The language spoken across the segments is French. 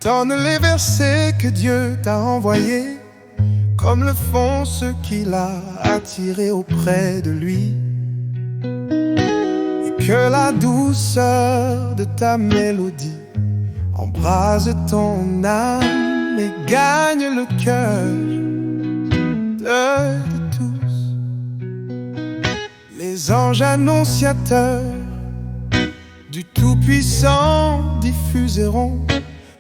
Donne les versets que Dieu t'a envoyés, comme le font ceux qu'il a attirés auprès de lui. Et que la douceur de ta mélodie embrase ton âme et gagne le cœur de tous. Les anges annonciateurs du Tout-Puissant diffuseront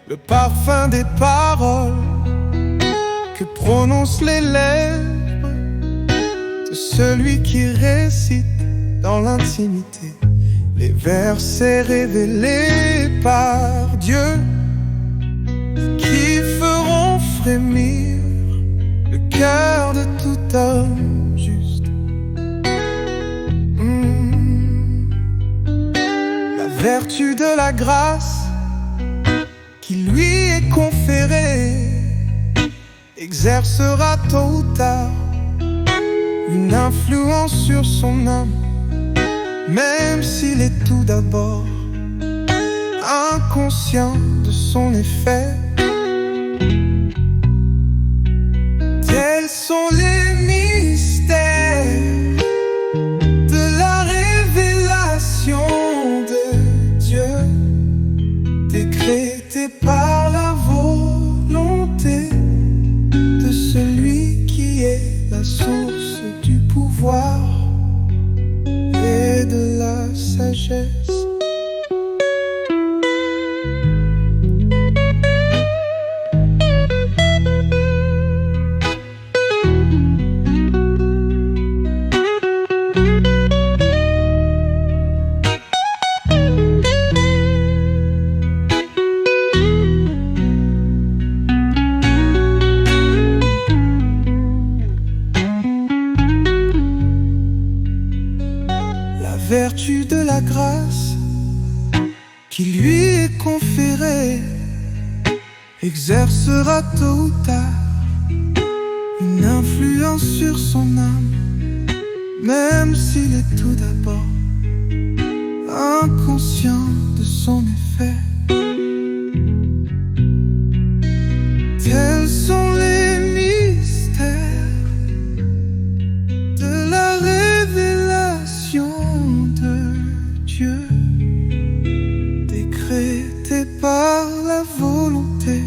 le parfum des paroles que prononcent les lèvres de celui qui récite dans l'intimité les versets révélés par Dieu, qui feront frémir le cœur de tout homme juste. La vertu de la grâce qui lui est conférée exercera tôt ou tard une influence sur son âme, même s'il est tout d'abord inconscient de son effet. Tels sont les mystères de la révélation de Dieu, décrétés par la volonté de celui qui est la source du pouvoir et de la sagesse. La vertu de la grâce qui lui est conférée exercera tôt ou tard une influence sur son âme, même s'il est tout d'abord inconscient de son effet. Tels sont les mystères de la révélation de Dieu, décrétés par la volonté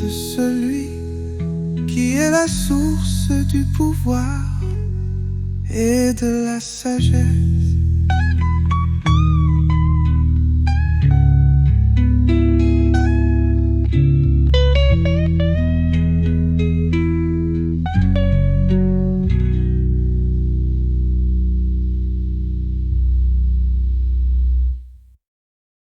de celui qui est la source du pouvoir et de la sagesse.